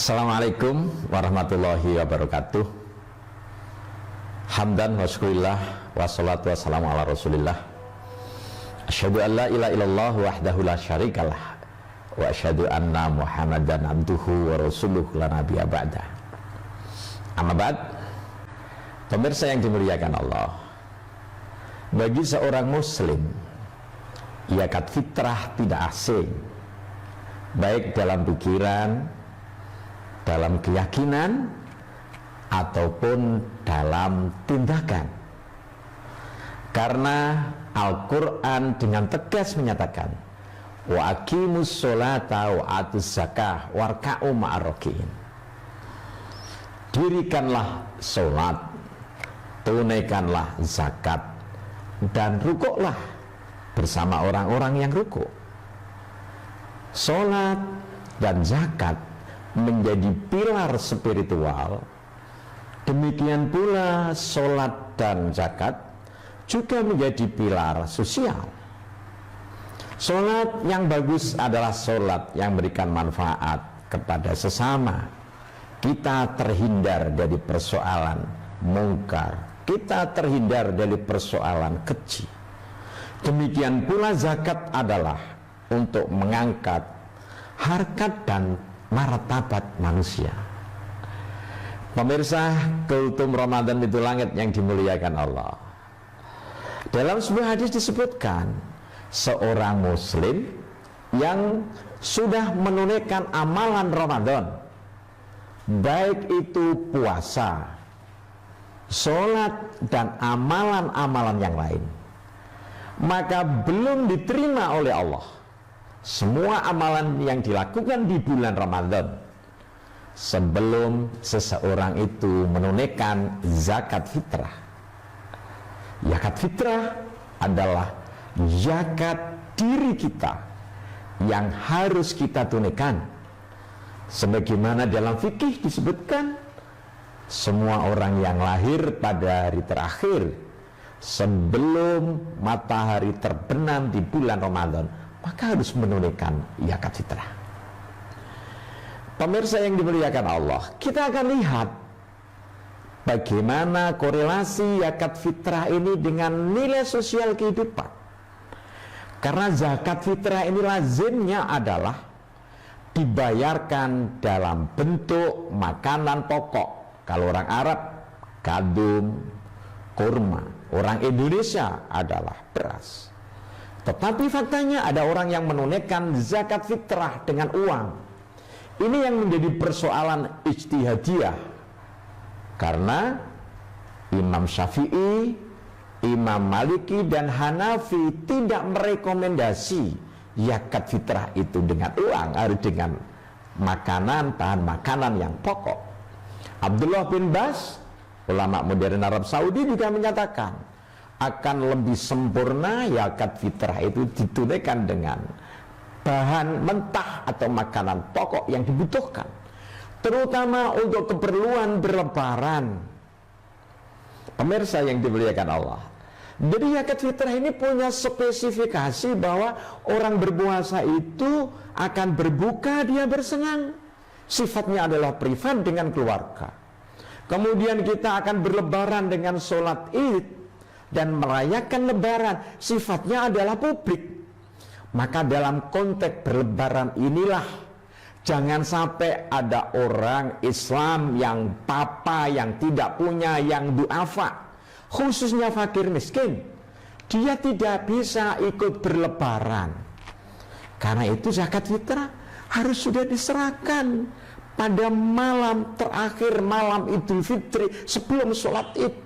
Assalamualaikum warahmatullahi wabarakatuh. Hamdan wa syukurillah wassalatu wassalamu ala rasulillah. Asyhadu an la ilaha illallah wahdahu la syarikalah wa asyhadu anna muhammadan abduhu wa rasuluhu la nabiyya ba'da. Amma ba'd. Pemirsa yang dimuliakan Allah, bagi seorang muslim ikat fitrah tidak asing, baik dalam pikiran, dalam keyakinan, ataupun dalam tindakan. Karena Al-Quran dengan tegas menyatakan, wa aqimus sholata wa atuz zakah warka'u ma'ar raki'in. Dirikanlah sholat, tunaikanlah zakat, dan rukuklah bersama orang-orang yang rukuk. Sholat dan zakat menjadi pilar spiritual. Demikian pula sholat dan zakat juga menjadi pilar sosial. Sholat yang bagus adalah sholat yang memberikan manfaat kepada sesama. Kita terhindar dari persoalan mungkar, kita terhindar dari persoalan keji. Demikian pula zakat adalah untuk mengangkat harkat dan martabat manusia. Pemirsa, kultum Ramadan itu langit yang dimuliakan Allah. Dalam sebuah hadis disebutkan, seorang muslim yang sudah menunaikan amalan Ramadan, baik itu puasa, sholat, dan amalan-amalan yang lain, maka belum diterima oleh Allah semua amalan yang dilakukan di bulan Ramadan sebelum seseorang itu menunaikan zakat fitrah. Zakat fitrah adalah zakat diri kita yang harus kita tunaikan. Sebagaimana dalam fikih disebutkan, semua orang yang lahir pada hari terakhir sebelum matahari terbenam di bulan Ramadan, maka harus menunaikan zakat fitrah. Pemirsa yang dimuliakan Allah, kita akan lihat bagaimana korelasi zakat fitrah ini dengan nilai sosial kehidupan. Karena zakat fitrah ini lazimnya adalah dibayarkan dalam bentuk makanan pokok. Kalau orang Arab, gandum, kurma. Orang Indonesia adalah beras. Tetapi faktanya ada orang yang menunaikan zakat fitrah dengan uang. Ini yang menjadi persoalan ijtihadiyah. Karena Imam Syafi'i, Imam Maliki, dan Hanafi tidak merekomendasi zakat fitrah itu dengan uang, harus dengan makanan, bahan makanan yang pokok. Abdullah bin Bas, ulama modern Arab Saudi, juga menyatakan akan lebih sempurna zakat fitrah itu ditunaikan dengan bahan mentah atau makanan pokok yang dibutuhkan, terutama untuk keperluan berlebaran. Pemirsa yang dimuliakan Allah, jadi zakat fitrah ini punya spesifikasi bahwa orang berpuasa itu akan berbuka, dia bersenang, sifatnya adalah privat dengan keluarga. Kemudian kita akan berlebaran dengan sholat id dan merayakan lebaran, sifatnya adalah publik. Maka dalam konteks berlebaran inilah jangan sampai ada orang Islam yang papa, yang tidak punya, yang duafa, khususnya fakir miskin, dia tidak bisa ikut berlebaran. Karena itu zakat fitrah harus sudah diserahkan pada malam terakhir, malam Idul Fitri, sebelum sholat id.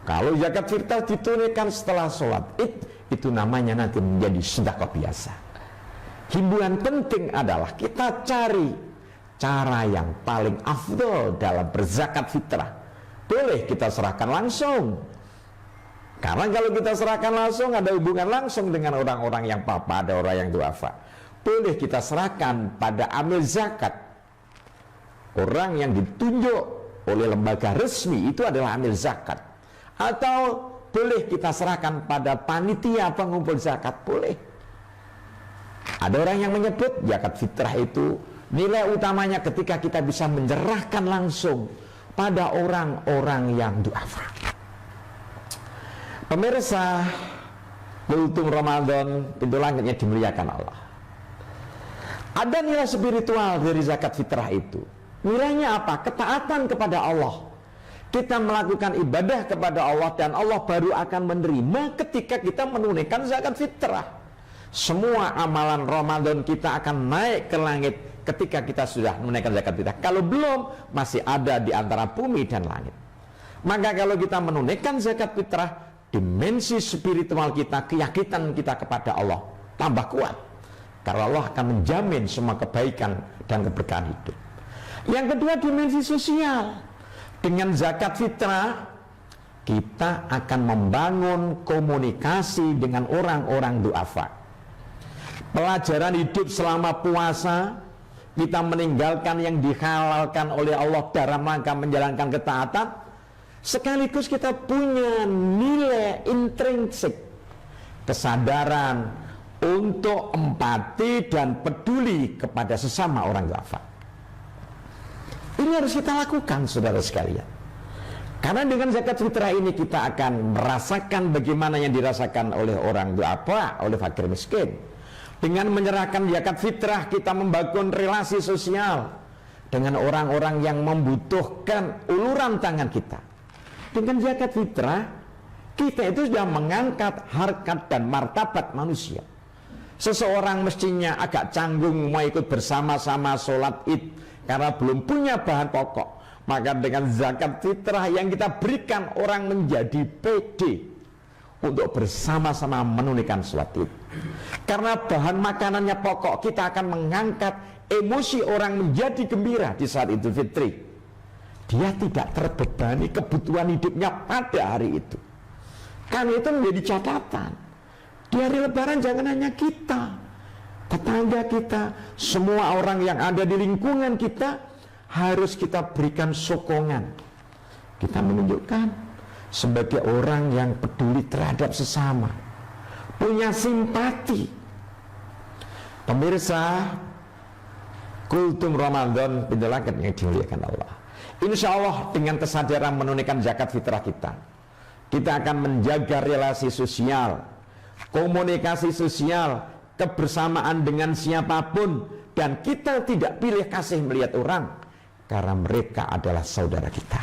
Kalau zakat fitrah ditunaikan setelah sholat id, itu namanya nanti menjadi sedekah biasa. Himbauan penting adalah kita cari cara yang paling afdol dalam berzakat fitrah. Boleh kita serahkan langsung, karena kalau kita serahkan langsung ada hubungan langsung dengan orang-orang yang papa, ada orang yang duafa. Boleh kita serahkan pada amil zakat, orang yang ditunjuk oleh lembaga resmi, itu adalah amil zakat. Atau boleh kita serahkan pada panitia pengumpul zakat, boleh. Ada orang yang menyebut zakat fitrah itu Nilai utamanya ketika kita bisa menyerahkan langsung pada orang-orang yang duafa. Pemirsa, kultum Ramadan, pintu langitnya dimuliakan Allah. Ada nilai spiritual dari zakat fitrah itu. Nilainya apa? Ketaatan kepada Allah. Kita melakukan ibadah kepada Allah dan Allah baru akan menerima ketika kita menunaikan zakat fitrah. Semua amalan Ramadan kita akan naik ke langit ketika kita sudah menunaikan zakat fitrah. Kalau belum, masih ada di antara bumi dan langit. Maka kalau kita menunaikan zakat fitrah, dimensi spiritual kita, keyakinan kita kepada Allah tambah kuat. Karena Allah akan menjamin semua kebaikan dan keberkahan hidup. Yang kedua, dimensi sosial. Dengan zakat fitrah, kita akan membangun komunikasi dengan orang-orang duafa. Pelajaran hidup selama puasa, kita meninggalkan yang dihalalkan oleh Allah dalam rangka menjalankan ketaatan, sekaligus kita punya nilai intrinsik, kesadaran untuk empati dan peduli kepada sesama orang duafa. Ini harus kita lakukan, saudara sekalian. Karena dengan zakat fitrah ini kita akan merasakan bagaimana yang dirasakan oleh orang duafa, oleh fakir miskin. Dengan menyerahkan zakat fitrah, kita membangun relasi sosial dengan orang-orang yang membutuhkan uluran tangan kita. Dengan zakat fitrah, kita itu sudah mengangkat harkat dan martabat manusia. Seseorang mestinya agak canggung mau ikut bersama-sama sholat id karena belum punya bahan pokok. Maka dengan zakat fitrah yang kita berikan, orang menjadi pede untuk bersama-sama menunaikan sholat id. Karena bahan makanannya pokok, kita akan mengangkat emosi orang menjadi gembira di saat Idul Fitri. Dia tidak terbebani kebutuhan hidupnya pada hari itu. Karena itu menjadi catatan. Di hari Lebaran jangan hanya kita, tetangga kita, semua orang yang ada di lingkungan kita harus kita berikan sokongan. Kita menunjukkan sebagai orang yang peduli terhadap sesama, punya simpati. Pemirsa, kultum Ramadan, pintu langit yang dimuliakan Allah. Insya Allah dengan kesadaran menunaikan zakat fitrah kita akan menjaga relasi sosial, komunikasi sosial, kebersamaan dengan siapapun, dan kita tidak pilih kasih melihat orang karena mereka adalah saudara kita.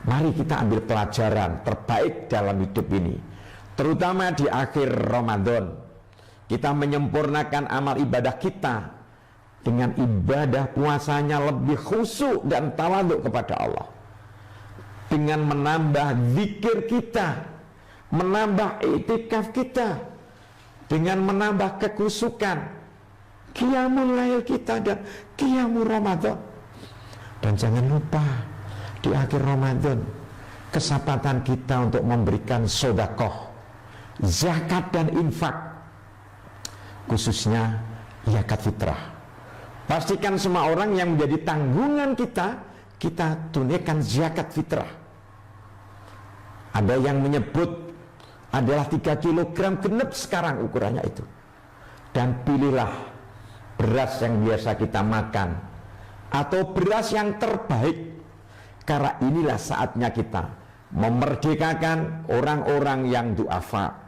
Mari kita ambil pelajaran terbaik dalam hidup ini, terutama di akhir Ramadan. Kita menyempurnakan amal ibadah kita dengan ibadah puasanya lebih khusyuk dan tawaduk kepada Allah, dengan menambah zikir kita, menambah iktikaf kita, dengan menambah kekusukan, qiyamul lail kita dan qiyamul Ramadan. Dan jangan lupa di akhir Ramadan kesempatan kita untuk memberikan sedekah, zakat dan infak, khususnya zakat fitrah. Pastikan semua orang yang menjadi tanggungan kita tunaikan zakat fitrah. Ada yang menyebut adalah 3 kg genep sekarang ukurannya itu. Dan pilihlah beras yang biasa kita makan atau beras yang terbaik, karena inilah saatnya kita memerdekakan orang-orang yang duafa,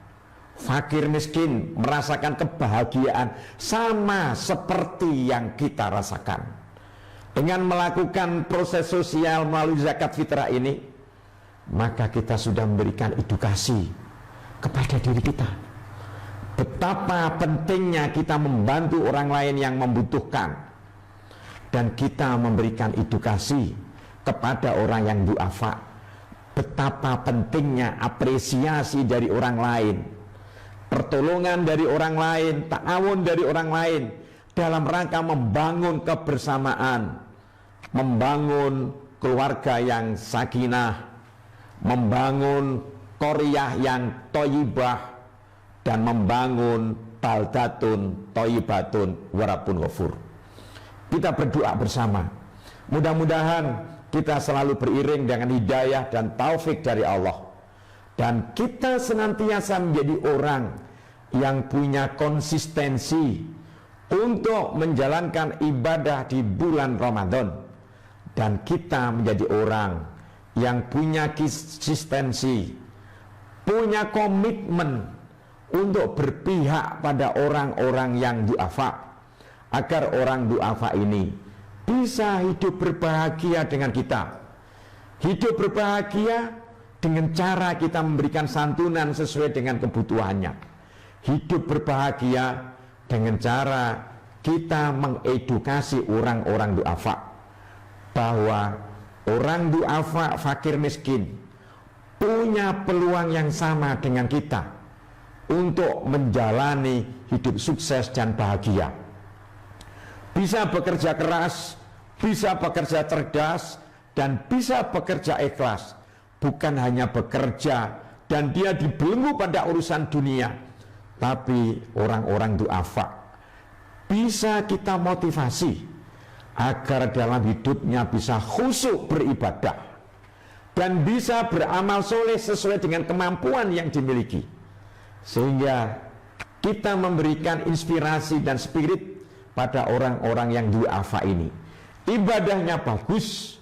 fakir miskin, merasakan kebahagiaan sama seperti yang kita rasakan. Dengan melakukan proses sosial melalui zakat fitrah ini, maka kita sudah memberikan edukasi kepada diri kita, betapa pentingnya kita membantu orang lain yang membutuhkan, dan kita memberikan edukasi kepada orang yang duafa, betapa pentingnya apresiasi dari orang lain, pertolongan dari orang lain, ta'awun dari orang lain dalam rangka membangun kebersamaan, membangun keluarga yang sakinah, membangun qaryah yang thayyibah, dan membangun baldatun thayyibatun warabun ghafur. Kita berdoa bersama, mudah-mudahan kita selalu beriring dengan hidayah dan taufik dari Allah, dan kita senantiasa menjadi orang yang punya konsistensi untuk menjalankan ibadah di bulan Ramadan, dan kita menjadi orang yang punya konsistensi, punya komitmen untuk berpihak pada orang-orang yang du'afa, agar orang du'afa ini bisa hidup berbahagia dengan kita. Hidup berbahagia dengan cara kita memberikan santunan sesuai dengan kebutuhannya. Hidup berbahagia dengan cara kita mengedukasi orang-orang du'afa, bahwa orang du'afa, fakir miskin, punya peluang yang sama dengan kita untuk menjalani hidup sukses dan bahagia. Bisa bekerja keras, bisa bekerja cerdas, dan bisa bekerja ikhlas. Bukan hanya bekerja dan dia dibelenggu pada urusan dunia, tapi orang-orang du'afa bisa kita motivasi agar dalam hidupnya bisa khusyuk beribadah dan bisa beramal soleh sesuai dengan kemampuan yang dimiliki, sehingga kita memberikan inspirasi dan spirit pada orang-orang yang du'afa ini. Ibadahnya bagus,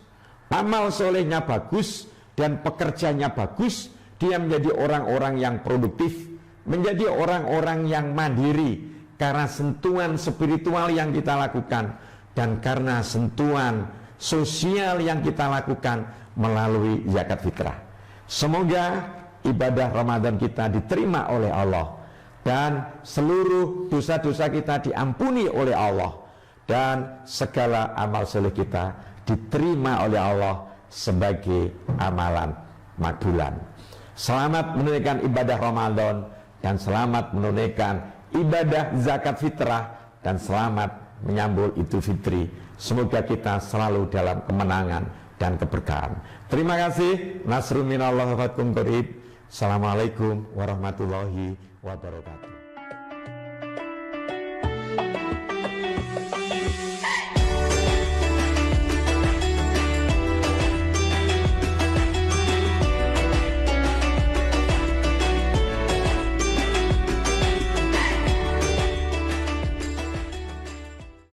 amal solehnya bagus, dan pekerjanya bagus. Dia menjadi orang-orang yang produktif, menjadi orang-orang yang mandiri karena sentuhan spiritual yang kita lakukan, dan karena sentuhan sosial yang kita lakukan melalui zakat fitrah. Semoga ibadah Ramadan kita diterima oleh Allah, dan seluruh dosa-dosa kita diampuni oleh Allah, dan segala amal soleh kita diterima oleh Allah sebagai amalan makbulan. Selamat menunaikan ibadah Ramadan, dan selamat menunaikan ibadah zakat fitrah, dan selamat menyambut Idul Fitri. Semoga kita selalu dalam kemenangan dan keberkahan. Terima kasih. Nasrun minallah wa fatkum qarib. Assalamualaikum warahmatullahi wabarakatuh.